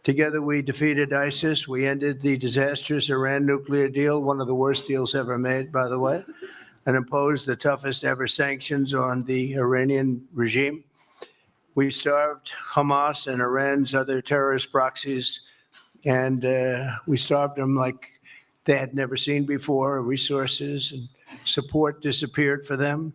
Together, we defeated ISIS. We ended the disastrous Iran nuclear deal, one of the worst deals ever made, by the way, and imposed the toughest ever sanctions on the Iranian regime. We starved Hamas and Iran's other terrorist proxies, and we starved them like they had never seen before. Resources and support disappeared for them.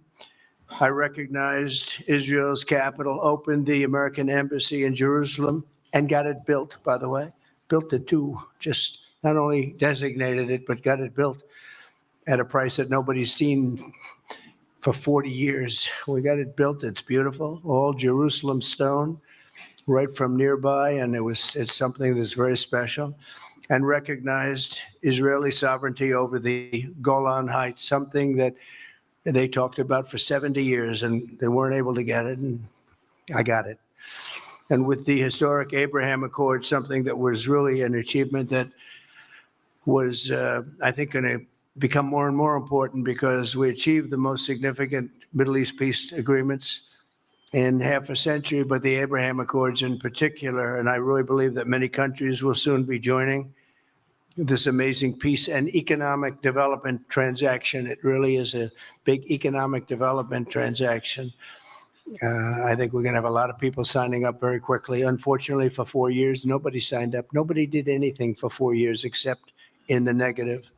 I recognized Israel's capital, opened the American embassy in Jerusalem, and got it built, by the way. Built it too, just not only designated it, but got it built at a price that nobody's seen for 40 years. We got it built. It's beautiful, all Jerusalem stone, right from nearby, and it's something that's very special. And recognized Israeli sovereignty over the Golan Heights, something that they talked about for 70 years, and they weren't able to get it, and I got it. And with the historic Abraham Accord, something that was really an achievement that was, I think, going to become more and more important because we achieved the most significant Middle East peace agreements in half a century, but the Abraham Accords in particular. And I really believe that many countries will soon be joining this amazing peace and economic development transaction. It really is a big economic development transaction. I think we're going to have a lot of people signing up very quickly. Unfortunately, for 4 years, nobody signed up. Nobody did anything for 4 years except in the negative.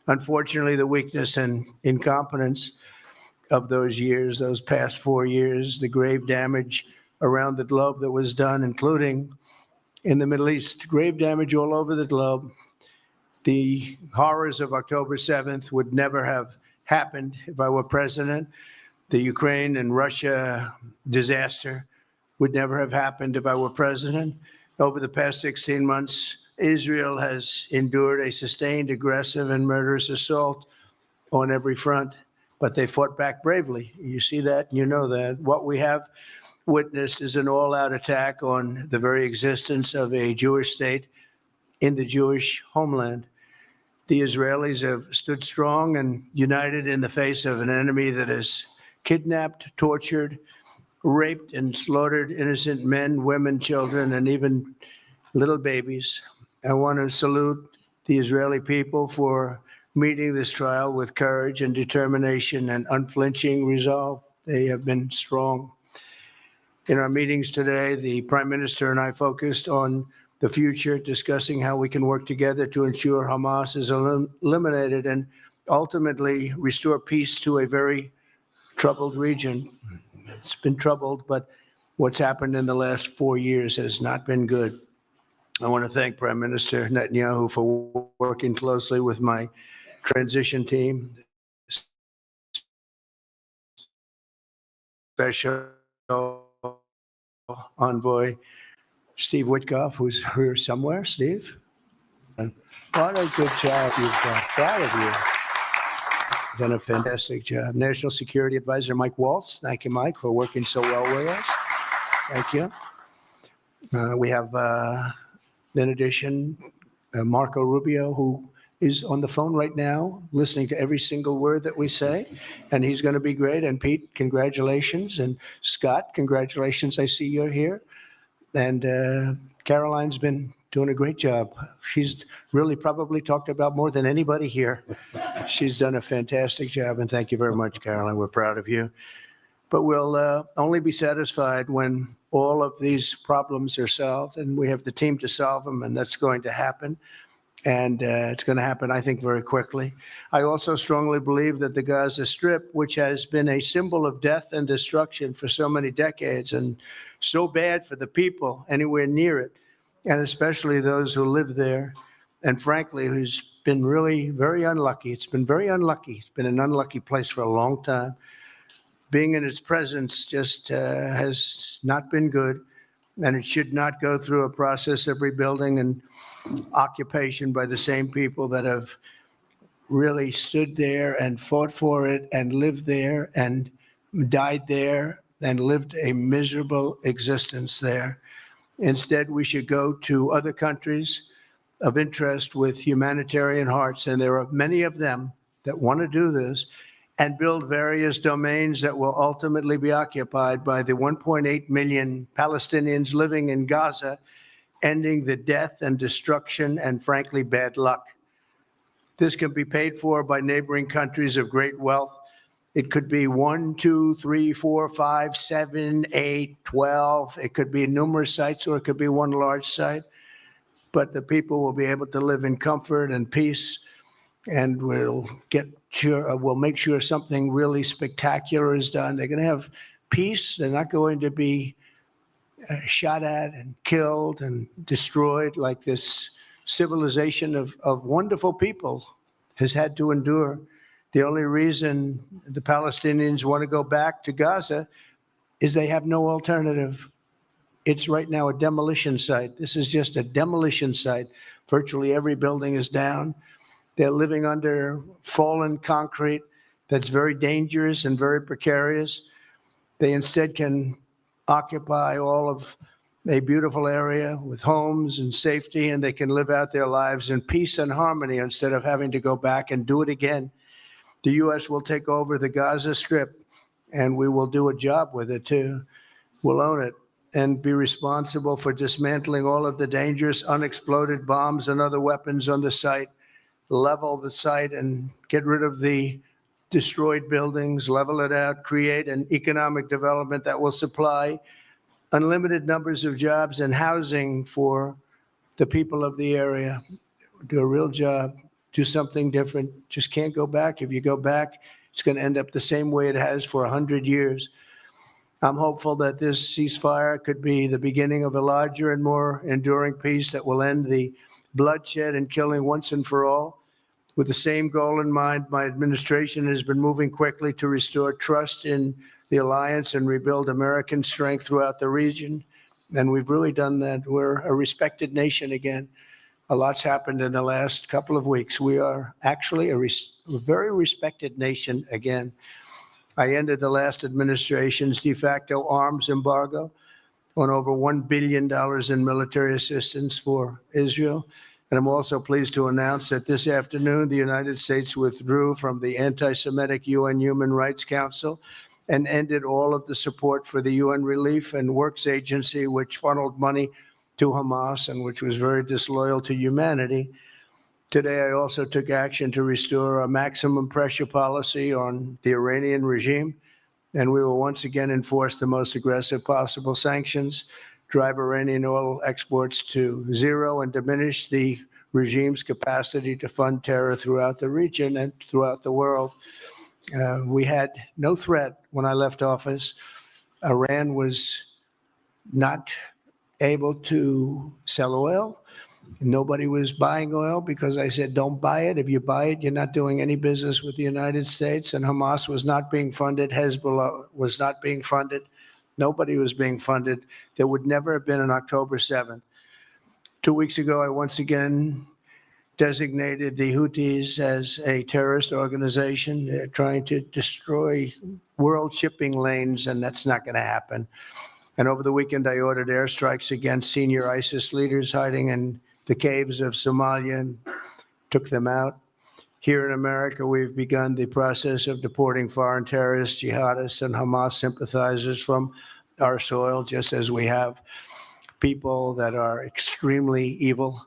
Unfortunately, the weakness and incompetence of those years, those past 4 years, the grave damage around the globe that was done, including in the Middle East, grave damage all over the globe. The horrors of October 7th would never have happened if I were president. The Ukraine and Russia disaster would never have happened if I were president. Over the past 16 months, Israel has endured a sustained, aggressive, and murderous assault on every front, but they fought back bravely. You see that, you know that. What we have witnessed is an all-out attack on the very existence of a Jewish state in the Jewish homeland. The Israelis have stood strong and united in the face of an enemy that has kidnapped, tortured, raped, and slaughtered innocent men, women, children, and even little babies. I want to salute the Israeli people for meeting this trial with courage and determination and unflinching resolve. They have been strong. In our meetings today, the Prime Minister and I focused on the future, discussing how we can work together to ensure Hamas is eliminated and ultimately restore peace to a very troubled region. It's been troubled, but what's happened in the last 4 years has not been good. I want to thank Prime Minister Netanyahu for working closely with my transition team, Special Envoy Steve Witkoff, who's here somewhere. Steve, and what a good job you've done. Proud of you. Done a fantastic job. National Security Advisor Mike Waltz. Thank you, Mike, for working so well with us. Thank you. We have, in addition, Marco Rubio, who is on the phone right now, listening to every single word that we say, and he's going to be great. And Pete, congratulations. And Scott, congratulations. I see you're here. And Caroline's been doing a great job. She's really probably talked about more than anybody here. She's done a fantastic job, and thank you very much, Caroline. We're proud of you. But we'll only be satisfied when all of these problems are solved, and we have the team to solve them, and that's going to happen. And it's going to happen, I think, very quickly. I also strongly believe that the Gaza Strip, which has been a symbol of death and destruction for so many decades and so bad for the people anywhere near it, and especially those who live there, and frankly, who's been really very unlucky. It's been very unlucky. It's been an unlucky place for a long time. Being in its presence just has not been good, and it should not go through a process of rebuilding and occupation by the same people that have really stood there and fought for it and lived there and died there and lived a miserable existence there. Instead, we should go to other countries of interest with humanitarian hearts, and there are many of them that want to do this, and build various domains that will ultimately be occupied by the 1.8 million Palestinians living in Gaza, ending the death and destruction and, frankly, bad luck. This can be paid for by neighboring countries of great wealth. It could be 1, 2, 3, 4, 5, 7, 8, 12. It could be numerous sites, or it could be one large site. But the people will be able to live in comfort and peace, and we'll make sure something really spectacular is done. They're going to have peace. They're not going to be shot at and killed and destroyed like this civilization of wonderful people has had to endure. The only reason the Palestinians want to go back to Gaza is they have no alternative. It's right now a demolition site. This is just a demolition site. Virtually every building is down. They're living under fallen concrete that's very dangerous and very precarious. They instead can occupy all of a beautiful area with homes and safety, and they can live out their lives in peace and harmony instead of having to go back and do it again. The U.S. will take over the Gaza Strip, and we will do a job with it too. We'll own it and be responsible for dismantling all of the dangerous unexploded bombs and other weapons on the site, level the site and get rid of the destroyed buildings, level it out, create an economic development that will supply unlimited numbers of jobs and housing for the people of the area. Do a real job, do something different. Just can't go back. If you go back, it's going to end up the same way it has for 100 years. I'm hopeful that this ceasefire could be the beginning of a larger and more enduring peace that will end the bloodshed and killing once and for all. With the same goal in mind, my administration has been moving quickly to restore trust in the alliance and rebuild American strength throughout the region. And we've really done that. We're a respected nation again. A lot's happened in the last couple of weeks. We are actually a very respected nation again. I ended the last administration's de facto arms embargo on over $1 billion in military assistance for Israel. And I'm also pleased to announce that this afternoon, the United States withdrew from the anti-Semitic UN Human Rights Council and ended all of the support for the UN Relief and Works Agency, which funneled money to Hamas and which was very disloyal to humanity. Today, I also took action to restore a maximum pressure policy on the Iranian regime, and we will once again enforce the most aggressive possible sanctions, drive Iranian oil exports to zero, and diminish the regime's capacity to fund terror throughout the region and throughout the world. We had no threat when I left office. Iran was not able to sell oil. Nobody was buying oil because I said, don't buy it. If you buy it, you're not doing any business with the United States. And Hamas was not being funded. Hezbollah was not being funded. Nobody was being funded. There would never have been an October 7th. 2 weeks ago, I once again designated the Houthis as a terrorist organization. They're trying to destroy world shipping lanes, and that's not going to happen. And over the weekend, I ordered airstrikes against senior ISIS leaders hiding in the caves of Somalia and took them out. Here in America, we've begun the process of deporting foreign terrorists, jihadists, and Hamas sympathizers from our soil, just as we have people that are extremely evil,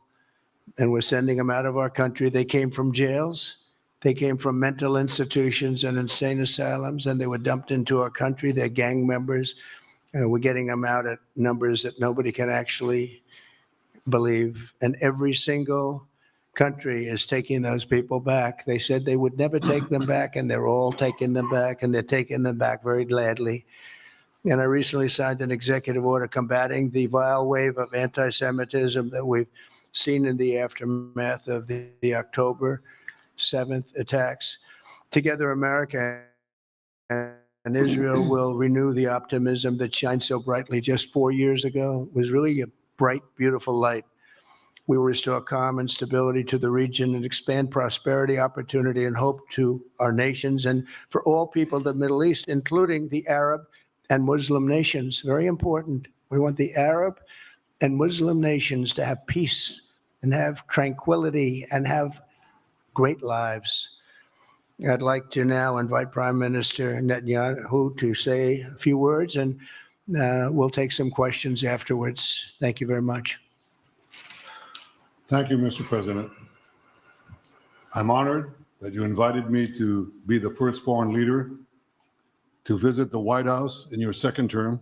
and we're sending them out of our country. They came from jails. They came from mental institutions and insane asylums, and they were dumped into our country. They're gang members. We're getting them out at numbers that nobody can actually believe. And every single country is taking those people back. They said they would never take them back, and they're all taking them back, and they're taking them back very gladly. And I recently signed an executive order combating the vile wave of anti-Semitism that we've seen in the aftermath of the October 7th attacks. Together, America and Israel will renew the optimism that shined so brightly just 4 years ago. It was really a bright, beautiful light. We will restore calm and stability to the region and expand prosperity, opportunity, and hope to our nations and for all people of the Middle East, including the Arab and Muslim nations. Very important. We want the Arab and Muslim nations to have peace and have tranquility and have great lives. I'd like to now invite Prime Minister Netanyahu to say a few words, and we'll take some questions afterwards. Thank you very much. Thank you, Mr. President. I'm honored that you invited me to be the first foreign leader to visit the White House in your second term.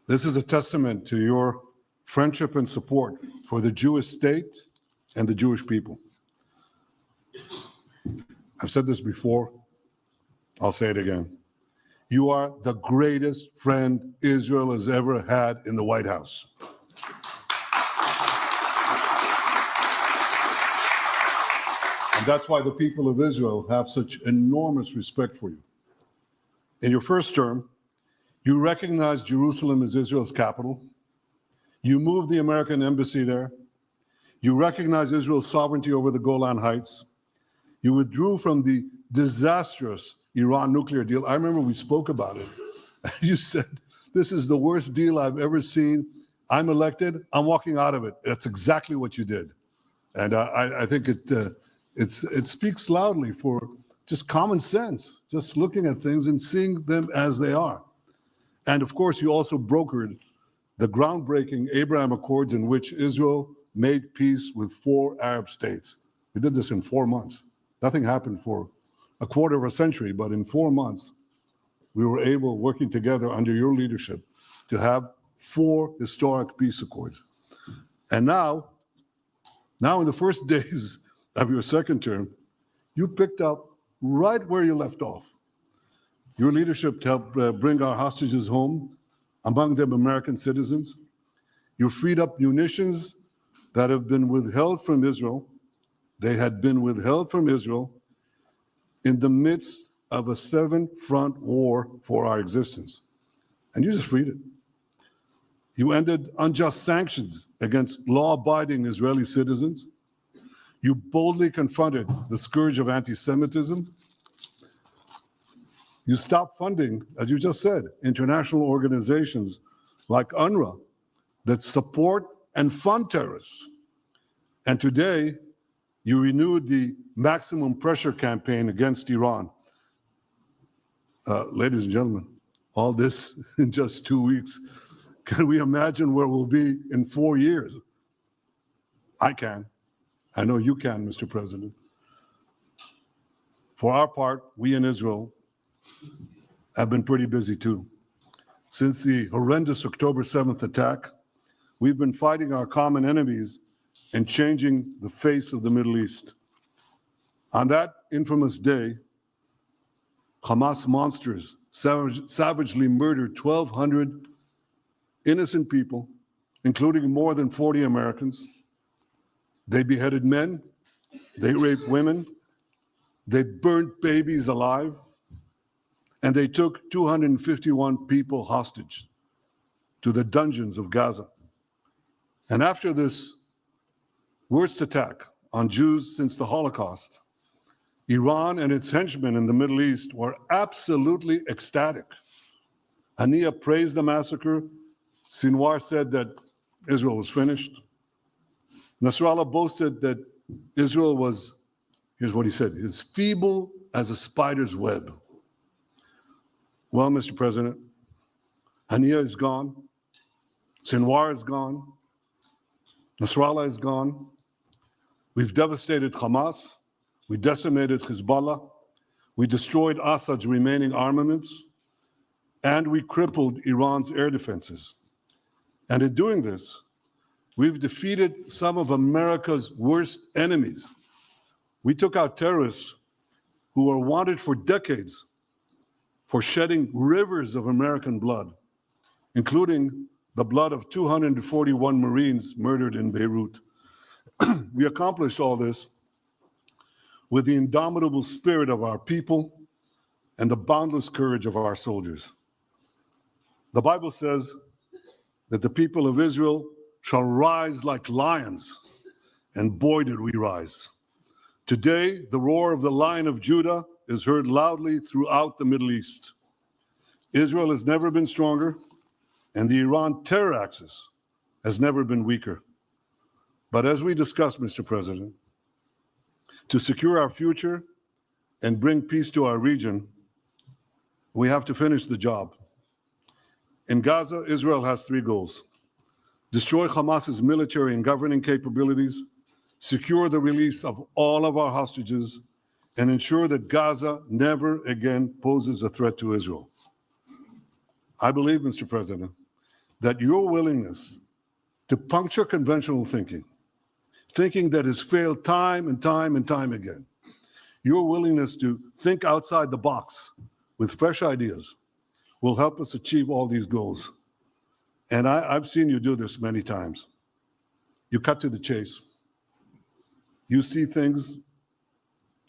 This is a testament to your friendship and support for the Jewish state and the Jewish people. I've said this before, I'll say it again. You are the greatest friend Israel has ever had in the White House. And that's why the people of Israel have such enormous respect for you. In your first term, you recognized Jerusalem as Israel's capital. You moved the American embassy there. You recognized Israel's sovereignty over the Golan Heights. You withdrew from the disastrous Iran nuclear deal. I remember we spoke about it. You said, this is the worst deal I've ever seen. I'm elected, I'm walking out of it. That's exactly what you did. And I think it speaks loudly for just common sense, just looking at things and seeing them as they are. And of course, you also brokered the groundbreaking Abraham Accords in which Israel made peace with 4 Arab states. We did this in 4 months. Nothing happened for a quarter of a century, but in 4 months, we were able, working together under your leadership, to have 4 historic peace accords. And now in the first days of your second term, you picked up right where you left off. Your leadership helped bring our hostages home, among them American citizens. You freed up munitions that have been withheld from Israel. They had been withheld from Israel in the midst of a 7-front war for our existence. And you just freed it. You ended unjust sanctions against law-abiding Israeli citizens. You boldly confronted the scourge of anti-Semitism. You stopped funding, as you just said, international organizations like UNRWA that support and fund terrorists. And today, you renewed the maximum pressure campaign against Iran. Ladies and gentlemen, all this in just 2 weeks. Can we imagine where we'll be in 4 years? I can. I know you can, Mr. President. For our part, we in Israel have been pretty busy too. Since the horrendous October 7th attack, we've been fighting our common enemies and changing the face of the Middle East. On that infamous day, Hamas monsters savagely murdered 1,200 innocent people, including more than 40 Americans. They beheaded men, they raped women, they burnt babies alive, and they took 251 people hostage to the dungeons of Gaza. And after this worst attack on Jews since the Holocaust, Iran and its henchmen in the Middle East were absolutely ecstatic. Haniya praised the massacre. Sinwar said that Israel was finished. Nasrallah boasted that Israel was, here's what he said, as feeble as a spider's web. Well, Mr. President, Haniya is gone. Sinwar is gone. Nasrallah is gone. We've devastated Hamas. We decimated Hezbollah. We destroyed Assad's remaining armaments. And we crippled Iran's air defenses. And in doing this, we've defeated some of America's worst enemies. We took out terrorists who were wanted for decades for shedding rivers of American blood, including the blood of 241 Marines murdered in Beirut. We accomplished all this with the indomitable spirit of our people and the boundless courage of our soldiers. The Bible says that the people of Israel shall rise like lions, and boy, did we rise. Today, the roar of the Lion of Judah is heard loudly throughout the Middle East. Israel has never been stronger, and the Iran terror axis has never been weaker. But as we discussed, Mr. President, to secure our future and bring peace to our region, we have to finish the job. In Gaza, Israel has three goals: destroy Hamas's military and governing capabilities, secure the release of all of our hostages, and ensure that Gaza never again poses a threat to Israel. I believe, Mr. President, that your willingness to puncture conventional thinking that has failed time and time and time again, your willingness to think outside the box with fresh ideas will help us achieve all these goals. And I've seen you do this many times. You cut to the chase. You see things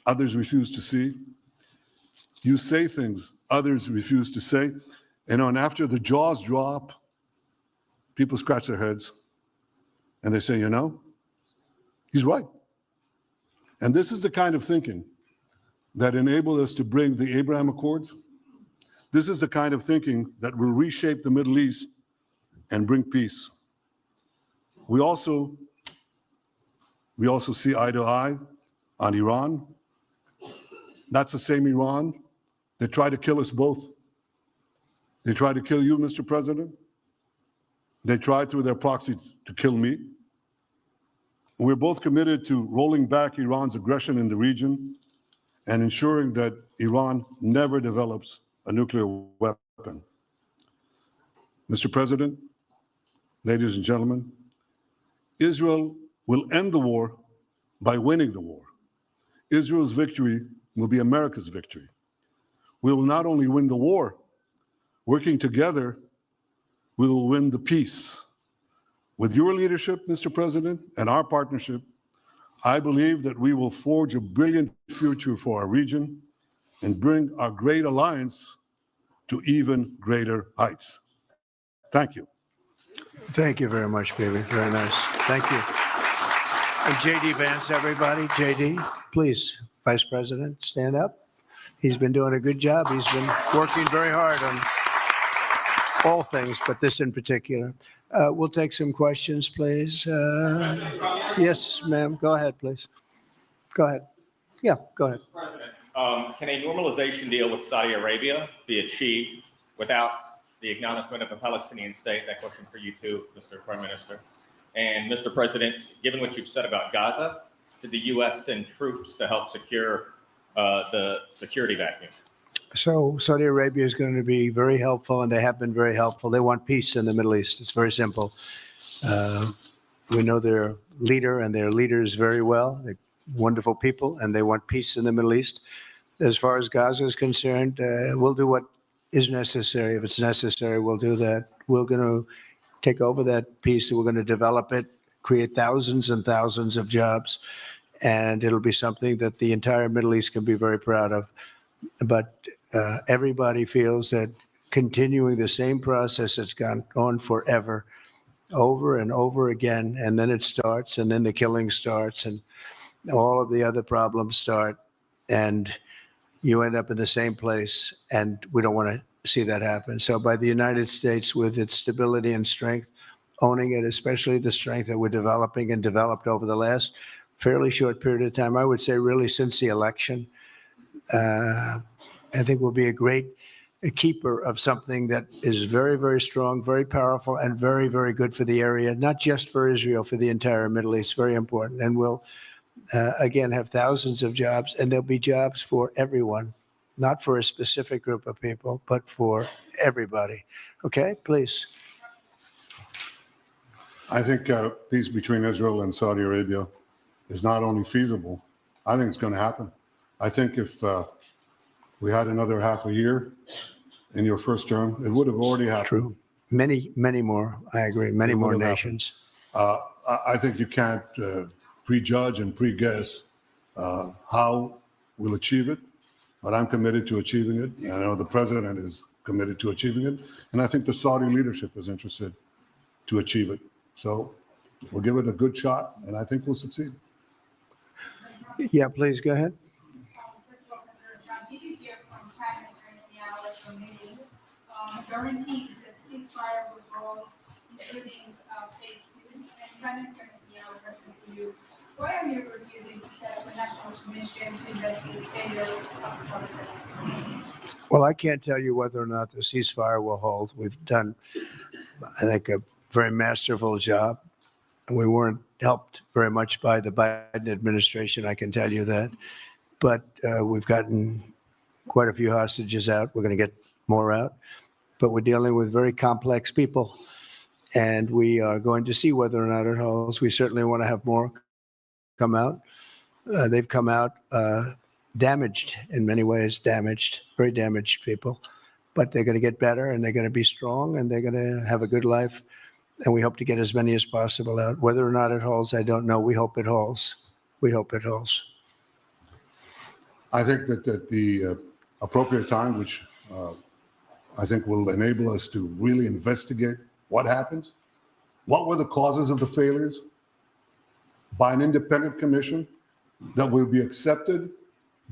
others refuse to see. You say things others refuse to say. And after the jaws drop, people scratch their heads and they say, you know, he's right. And this is the kind of thinking that enabled us to bring the Abraham Accords. This is the kind of thinking that will reshape the Middle East and bring peace. We also see eye to eye on Iran. That's the same Iran that tried to kill us both. They tried to kill you, Mr. President. They tried through their proxies to kill me. We're both committed to rolling back Iran's aggression in the region and ensuring that Iran never develops a nuclear weapon. Mr. President, ladies and gentlemen, Israel will end the war by winning the war. Israel's victory will be America's victory. We will not only win the war, working together, we will win the peace. With your leadership, Mr. President, and our partnership, I believe that we will forge a brilliant future for our region and bring our great alliance to even greater heights. Thank you. Thank you very much, baby. Very nice. Thank you. And JD Vance, everybody. JD, please, Vice President, stand up. He's been doing a good job. He's been working very hard on all things, but this in particular. We'll take some questions, please. Yes, ma'am. Go ahead, please. Go ahead. Yeah, go ahead. President, can a normalization deal with Saudi Arabia be achieved without the acknowledgement of a Palestinian state? That question for you too, Mr. Prime Minister. And Mr. President, given what you've said about Gaza, did the U.S. send troops to help secure the security vacuum? So Saudi Arabia is going to be very helpful, and they have been very helpful. They want peace in the Middle East. It's very simple. We know their leader and their leaders very well. They're wonderful people, and they want peace in the Middle East. As far as Gaza is concerned, we'll do what is necessary. If it's necessary, we'll do that. We're going to take over that piece. We're going to develop it, create thousands and thousands of jobs, and it'll be something that the entire Middle East can be very proud of. But everybody feels that continuing the same process that's gone on forever, over and over again, and then it starts, and then the killing starts, and all of the other problems start, and you end up in the same place, and we don't want to see that happen. So by the United States, with its stability and strength, owning it, especially the strength that we're developing and developed over the last fairly short period of time, I would say really since the election, I think we'll be a keeper of something that is very, very strong, very powerful, and very, very good for the area, not just for Israel, for the entire Middle East. Very important. And we'll, again, have thousands of jobs, and there'll be jobs for everyone, not for a specific group of people, but for everybody. Okay, please. I think peace between Israel and Saudi Arabia is not only feasible, I think it's going to happen. I think if we had another half a year in your first term, it would have already happened. True. Many, many more. I agree. Many more nations. I think you can't prejudge and pre-guess how we'll achieve it, but I'm committed to achieving it. And I know the president is committed to achieving it. And I think the Saudi leadership is interested to achieve it. So we'll give it a good shot, and I think we'll succeed. Yeah, please go ahead. Did you hear from Prime Minister Netanyahu meeting guarantees that ceasefire will go, including phase 2? And Prime Minister Netanyahu, question for you, Why are you refusing to set up a national commission to investigate failures of October 7th? Well, I can't tell you whether or not the ceasefire will hold. We've done, I think, a very masterful job. We weren't helped very much by the Biden administration, I can tell you that. But we've gotten quite a few hostages out. We're going to get more out. But we're dealing with very complex people. And we are going to see whether or not it holds. We certainly want to have more come out. They've come out damaged in many ways, very damaged people. But they're going to get better, and they're going to be strong, and they're going to have a good life. And we hope to get as many as possible out. Whether or not it holds, I don't know. We hope it holds. We hope it holds. I think that at the appropriate time, which I think will enable us to really investigate what happens, what were the causes of the failures, by an independent commission that will be accepted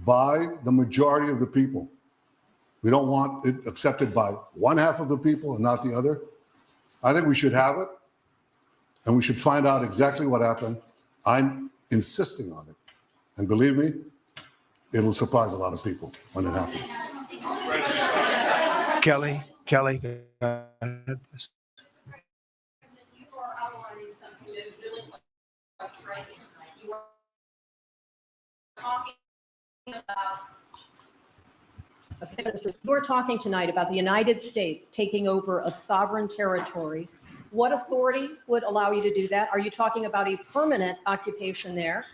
by the majority of the people. We don't want it accepted by one half of the people and not the other. I think we should have it, and we should find out exactly what happened. I'm insisting on it. And believe me, it'll surprise a lot of people when it happens. Kelly, go ahead. You are outlining something that is really quite striking tonight. You are talking about you're talking tonight about the United States taking over a sovereign territory. What authority would allow you to do that? Are you talking about a permanent occupation there,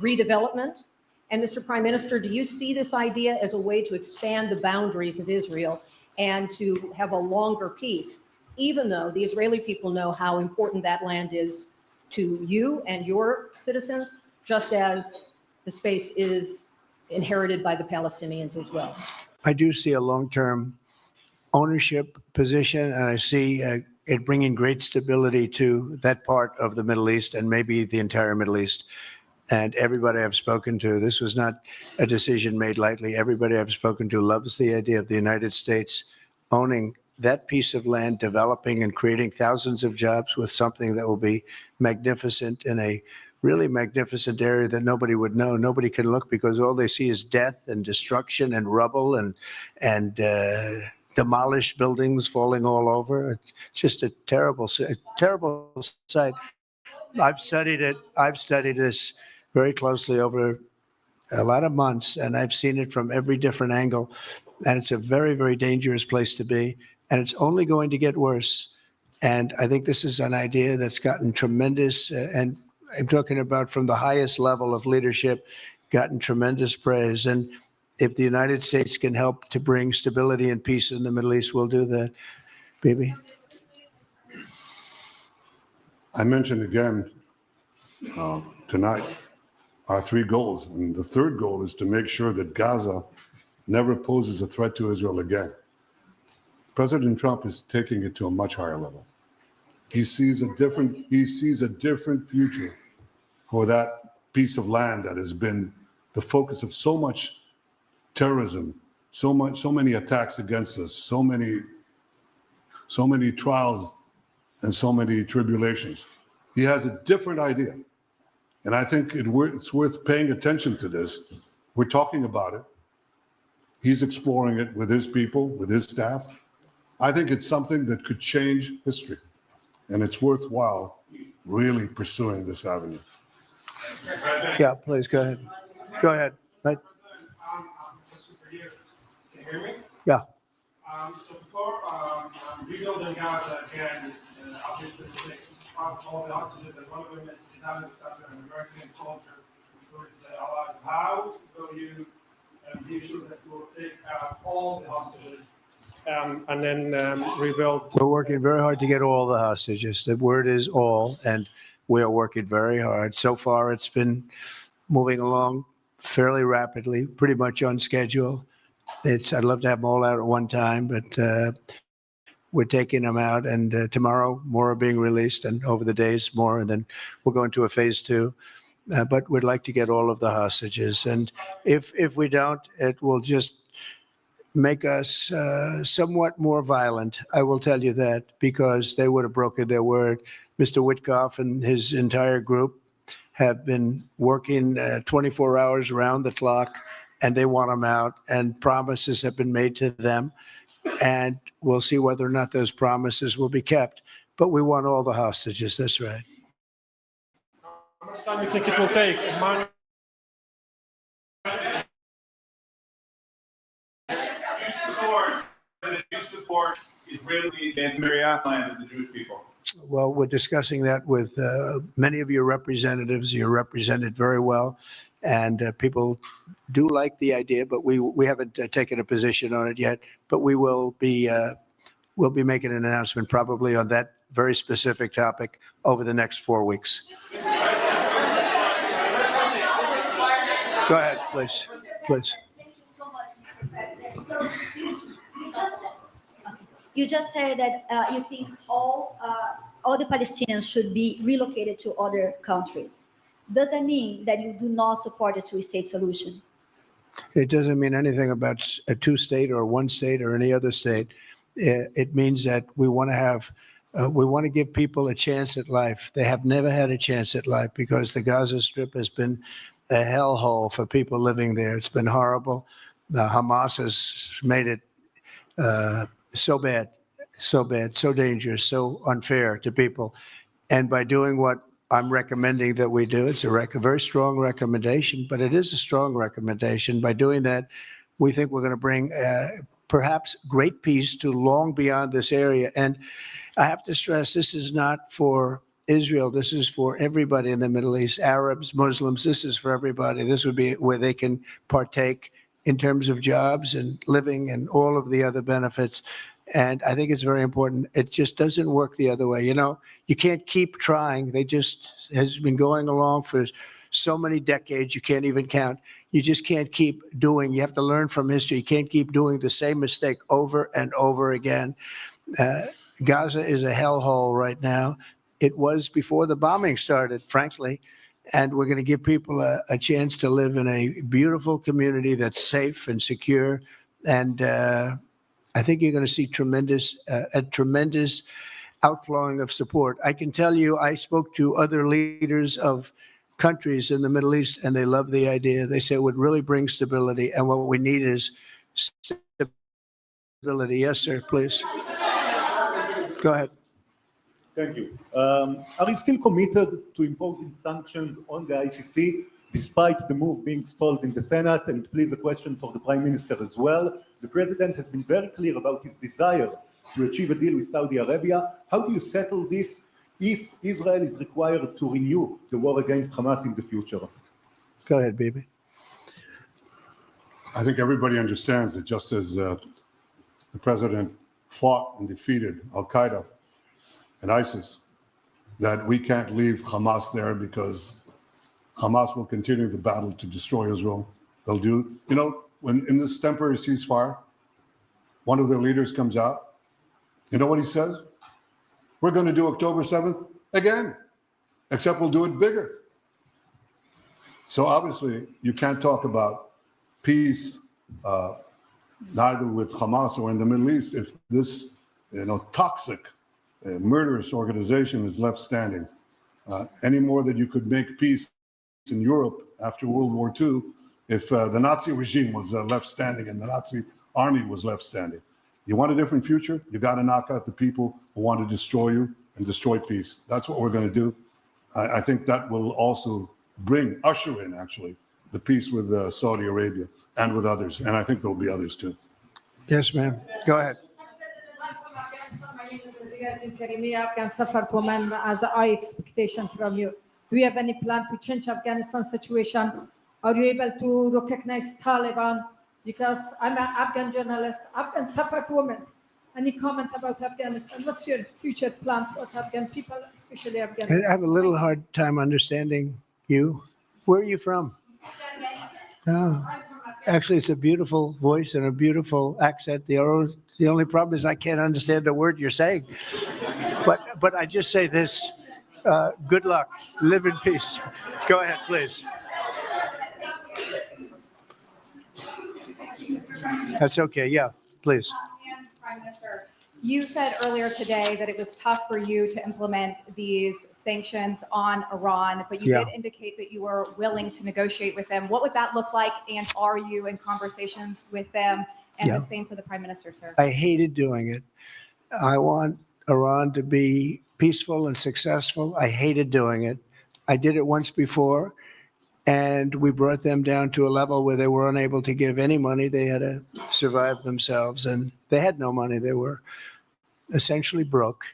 redevelopment? And Mr. Prime Minister, do you see this idea as a way to expand the boundaries of Israel and to have a longer peace, even though the Israeli people know how important that land is to you and your citizens, just as the space is inherited by the Palestinians as well? I do see a long-term ownership position, and I see it bringing great stability to that part of the Middle East and maybe the entire Middle East. And everybody I've spoken to, this was not a decision made lightly. Everybody I've spoken to loves the idea of the United States owning that piece of land, developing and creating thousands of jobs with something that will be magnificent in a really magnificent area that nobody would know. Nobody can look because all they see is death and destruction and rubble and demolished buildings falling all over. It's just a terrible sight. I've studied it. I've studied this very closely over a lot of months, and I've seen it from every different angle. And it's a very, very dangerous place to be. And it's only going to get worse. And I think this is an idea that's gotten tremendous, and I'm talking about from the highest level of leadership, gotten tremendous praise. And if the United States can help to bring stability and peace in the Middle East, we'll do that. Bibi? I mentioned again tonight our three goals. And the third goal is to make sure that Gaza never poses a threat to Israel again. President Trump is taking it to a much higher level. He sees a different future for that piece of land that has been the focus of so much terrorism, so many attacks against us, so many trials and so many tribulations. He has a different idea. And I think it's worth paying attention to this. We're talking about it. He's exploring it with his people, with his staff. I think it's something that could change history. And it's worthwhile really pursuing this avenue. Yeah, please go ahead. Go ahead. Right. Question for you. Can you hear me? Yeah. So before rebuilding Gaza again, obviously they all the hostages, and one of them is an American soldier who is alive. How will you be sure that you will take out all the hostages and then rebuild? We're working very hard to get all the hostages. The word is all, and we are working very hard. So far, it's been moving along fairly rapidly, pretty much on schedule. I'd love to have them all out at one time, but we're taking them out, and tomorrow more are being released, and over the days more, and then we'll go into a phase 2. But we'd like to get all of the hostages, and if we don't, it will just make us somewhat more violent. I will tell you that, because they would have broken their word. Mr. Witkoff and his entire group have been working 24 hours around the clock, and they want them out, and promises have been made to them. And we'll see whether or not those promises will be kept. But we want all the hostages. That's right. How much time do you think it will take? Support Israeli and Syria and the Jewish people. Well, we're discussing that with many of your representatives. You're represented very well, and people do like the idea, but we haven't taken a position on it yet. But we'll be making an announcement probably on that very specific topic over the next 4 weeks. Go ahead, please. Please. Thank you so much, Mr. President. So you just said that you think all the Palestinians should be relocated to other countries. Does that mean that you do not support a two-state solution? It doesn't mean anything about a two-state or one state or any other state. It means that we want to give people a chance at life. They have never had a chance at life because the Gaza Strip has been a hellhole for people living there. It's been horrible. Hamas has made it so bad, so dangerous, so unfair to people. And by doing what I'm recommending that we do, it's a very strong recommendation, but it is a strong recommendation. By doing that, we think we're going to bring perhaps great peace to long beyond this area. And I have to stress, this is not for Israel. This is for everybody in the Middle East, Arabs, Muslims. This is for everybody. This would be where they can partake in terms of jobs and living and all of the other benefits. And I think it's very important. It just doesn't work the other way. You know, you can't keep trying. They just has been going along for so many decades, you can't even count. You just can't keep doing. You have to learn from history. You can't keep doing the same mistake over and over again. Gaza is a hellhole right now. It was before the bombing started, frankly. And we're going to give people a chance to live in a beautiful community that's safe and secure. And I think you're going to see a tremendous outflowing of support. I can tell you, I spoke to other leaders of countries in the Middle East, and they love the idea. They say it would really bring stability. And what we need is stability. Yes, sir, please. Go ahead. Thank you. Are you still committed to imposing sanctions on the ICC, despite the move being stalled in the Senate? And please, a question for the Prime Minister as well. The President has been very clear about his desire to achieve a deal with Saudi Arabia. How do you settle this if Israel is required to renew the war against Hamas in the future? Go ahead, Bibi. I think everybody understands that just as the President fought and defeated Al-Qaeda and ISIS, that we can't leave Hamas there because Hamas will continue the battle to destroy Israel. They'll do, you know, when in this temporary ceasefire, one of their leaders comes out, you know what he says? We're going to do October 7th again, except we'll do it bigger. So obviously, you can't talk about peace neither with Hamas or in the Middle East if this, toxic, murderous organization is left standing. Any more than you could make peace in Europe after World War II if the Nazi regime was left standing and the Nazi army was left standing. You want a different future? You got to knock out the people who want to destroy you and destroy peace. That's what we're going to do. I think that will also usher in, actually, the peace with Saudi Arabia and with others. And I think there'll be others too. Yes, ma'am. Go ahead. My name is Ziyazin Karimi, Afghan Safar Woman, as I expectation from you. Do you have any plan to change Afghanistan situation? Are you able to recognize Taliban? Because I'm an Afghan journalist, Afghan Safar Woman. Any comment about Afghanistan? What's your future plan for Afghan people, especially Afghanistan? I have a little hard time understanding you. Where are you from? Oh, actually, it's a beautiful voice and a beautiful accent. The only problem is I can't understand a word you're saying. But I just say this, good luck, live in peace. Go ahead, please. That's okay, yeah, please. And Prime Minister, You said earlier today that it was tough for you to implement these sanctions on Iran, but you Yeah. did indicate that you were willing to negotiate with them. What would that look like? And are you in conversations with them? And Yeah. the same for the Prime Minister, sir. I hated doing it. I want Iran to be peaceful and successful. I hated doing it. I did it once before, and we brought them down to a level where they were unable to give any money. They had to survive themselves, and they had no money. They were essentially broke.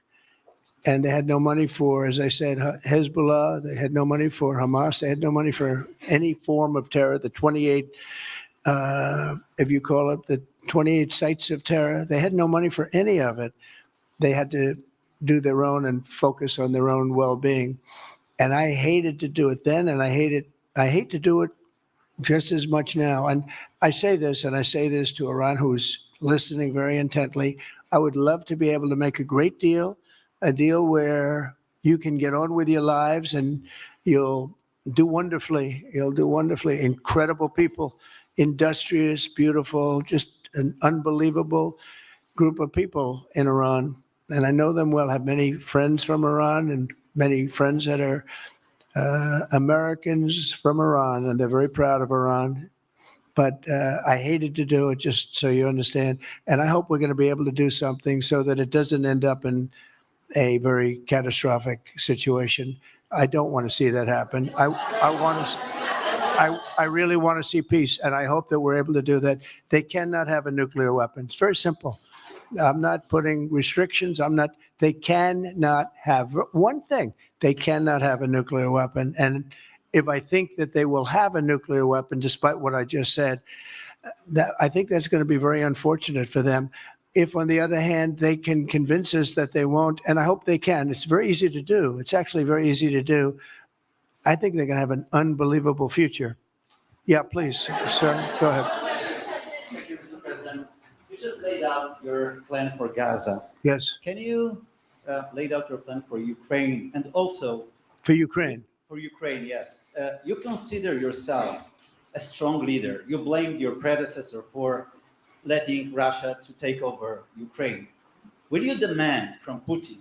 And they had no money for, as I said, Hezbollah. They had no money for Hamas. They had no money for any form of terror. The 28, if you call it, the 28 sites of terror, they had no money for any of it. They had to do their own and focus on their own well-being. And I hated to do it then, and I hate to do it just as much now. And I say this, and I say this to Iran, who's listening very intently. I would love to be able to make a great deal, a deal where you can get on with your lives and you'll do wonderfully. You'll do wonderfully. Incredible people, industrious, beautiful, just an unbelievable group of people in Iran. And I know them well, have many friends from Iran and many friends that are Americans from Iran, and they're very proud of Iran. But I hated to do it, just so you understand. And I hope we're going to be able to do something so that it doesn't end up in a very catastrophic situation. I don't want to see that happen. I really want to see peace, and I hope that we're able to do that. They cannot have a nuclear weapon. It's very simple. I'm not putting restrictions. They cannot have one thing. They cannot have a nuclear weapon. And if I think that they will have a nuclear weapon, despite what I just said, I think that's going to be very unfortunate for them. If, on the other hand, they can convince us that they won't, and I hope they can. It's very easy to do. It's actually very easy to do. I think they're going to have an unbelievable future. Yeah, please, sir, go ahead. Thank you, Mr. President. You just laid out your plan for Gaza. Yes, Can you lay out your plan for Ukraine and also for Ukraine. for Ukraine? Yes. You consider yourself a strong leader. You blamed your predecessor for letting Russia to take over Ukraine. Will you demand from Putin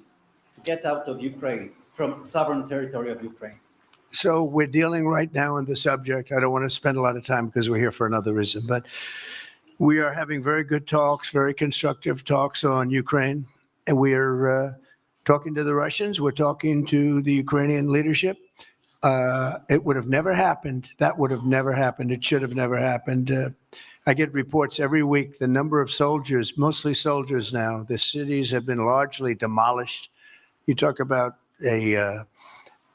to get out of Ukraine, from sovereign territory of Ukraine? So we're dealing right now on the subject. I don't want to spend a lot of time because we're here for another reason, but we are having very good talks, very constructive talks on Ukraine. And we are talking to the Russians. We're talking to the Ukrainian leadership. It would have never happened. That would have never happened. It should have never happened. I get reports every week, the number of soldiers, mostly soldiers now, the cities have been largely demolished. You talk about a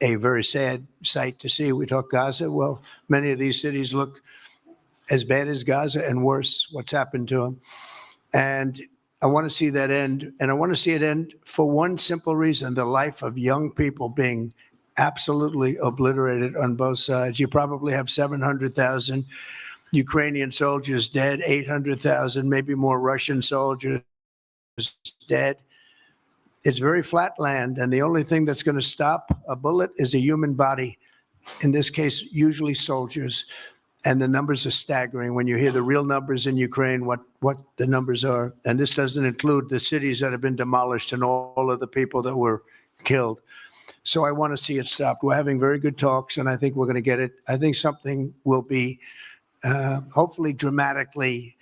very sad sight to see. We talk Gaza. Well, many of these cities look as bad as Gaza and worse, what's happened to them. And I want to see that end. And I want to see it end for one simple reason, the life of young people being absolutely obliterated on both sides. You probably have 700,000 Ukrainian soldiers dead, 800,000, maybe more Russian soldiers dead. It's very flat land, and the only thing that's going to stop a bullet is a human body. In this case, usually soldiers. And the numbers are staggering. When you hear the real numbers in Ukraine, what the numbers are, and this doesn't include the cities that have been demolished and all of the people that were killed. So I want to see it stopped. We're having very good talks, and I think we're going to get it. I think something will be hopefully dramatically.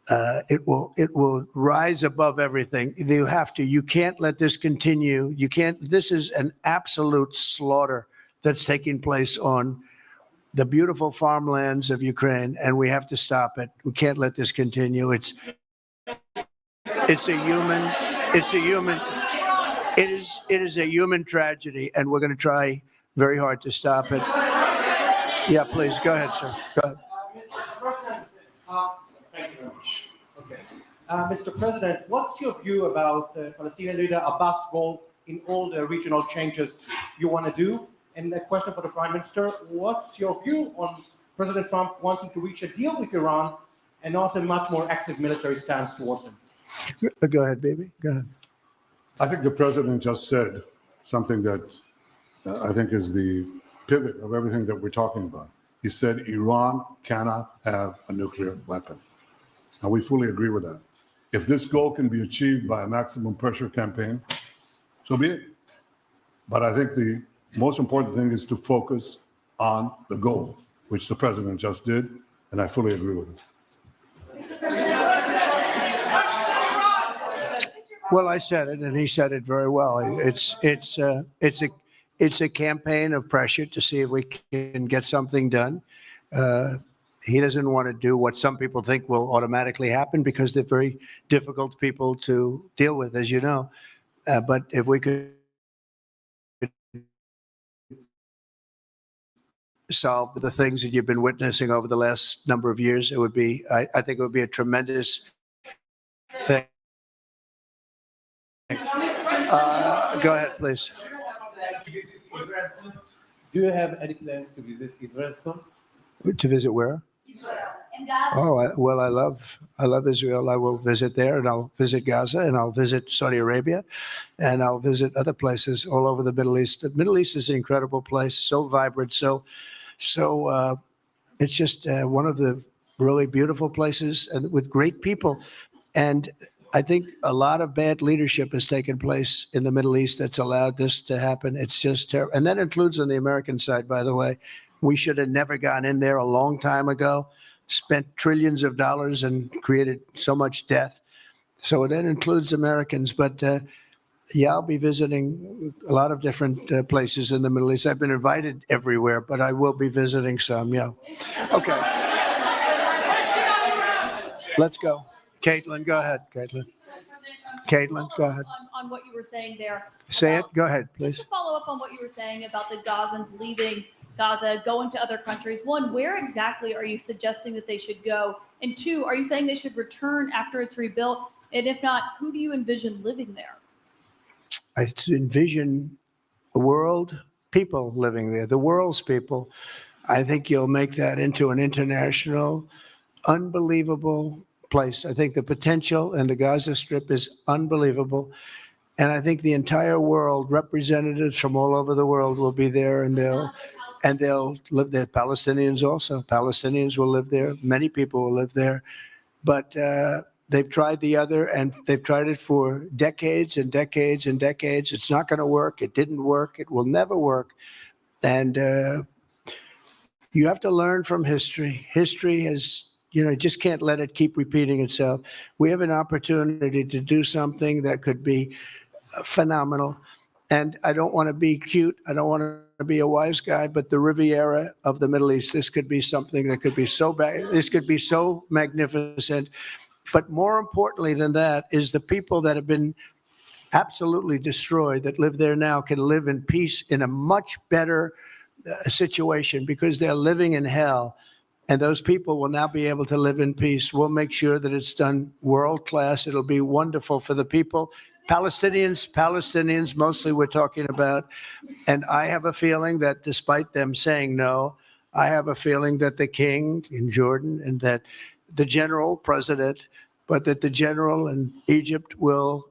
It will rise above everything. You can't let this continue. You can't. This is an absolute slaughter that's taking place on the beautiful farmlands of Ukraine, and we have to stop it. We can't let this continue. It is a human tragedy, and we're going to try very hard to stop it. Yeah, please, go ahead, sir. Go ahead. Mr. President, thank you very much. Okay. Mr. President, what's your view about Palestinian leader Abbas' role in all the regional changes you want to do? And a question for the Prime Minister, what's your view on President Trump wanting to reach a deal with Iran and not a much more active military stance towards him? Go ahead, baby. Go ahead. I think the president just said something that I think is the pivot of everything that we're talking about. He said Iran cannot have a nuclear weapon. And we fully agree with that. If this goal can be achieved by a maximum pressure campaign, so be it. But I think the most important thing is to focus on the goal, which the president just did, and I fully agree with him. Well, I said it, and he said it very well. It's a campaign of pressure to see if we can get something done. He doesn't want to do what some people think will automatically happen because they're very difficult people to deal with, as you know. But if we could solve the things that you've been witnessing over the last number of years, it would be, I think it would be a tremendous thing. Go ahead, please. Do you have any plans to visit Israel soon? To visit where? Israel and Gaza. Oh, well, I love Israel. I will visit there, and I'll visit Gaza, and I'll visit Saudi Arabia, and I'll visit other places all over the Middle East. The Middle East is an incredible place, so vibrant, so it's just one of the really beautiful places and with great people. And I think a lot of bad leadership has taken place in the Middle East that's allowed this to happen. It's just terrible. And that includes on the American side, by the way. We should have never gone in there a long time ago, spent trillions of dollars and created so much death. So that includes Americans. But yeah, I'll be visiting a lot of different places in the Middle East. I've been invited everywhere, but I will be visiting some, yeah. Okay. Let's go. Caitlin, go ahead, Caitlin. Caitlin, go ahead. On what you were saying there. Say it. Go ahead, please. Just to follow up on what you were saying about the Gazans leaving Gaza, going to other countries. One, where exactly are you suggesting that they should go? And two, are you saying they should return after it's rebuilt? And if not, who do you envision living there? I envision the world, people living there, the world's people. I think you'll make that into an international, unbelievable place. I think the potential in the Gaza Strip is unbelievable. And I think the entire world, representatives from all over the world will be there, and they'll live there. Palestinians also. Palestinians will live there. Many people will live there. But they've tried the other, and they've tried it for decades and decades and decades. It's not going to work. It didn't work. It will never work. And you have to learn from history. History has, you just can't let it keep repeating itself. We have an opportunity to do something that could be phenomenal. And I don't want to be cute. I don't want to be a wise guy, but the Riviera of the Middle East, this could be something that could be so bad. This could be so magnificent. But more importantly than that is the people that have been absolutely destroyed that live there now can live in peace in a much better situation because they're living in hell. And those people will now be able to live in peace. We'll make sure that it's done world class. It'll be wonderful for the people. Palestinians mostly we're talking about. And I have a feeling that despite them saying no, I have a feeling that the king in Jordan and that the general president, but that the general in Egypt will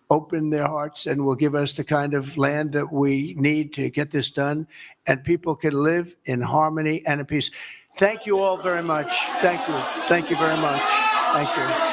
open their hearts and will give us the kind of land that we need to get this done. And people can live in harmony and in peace. Thank you all very much. Thank you. Thank you very much. Thank you.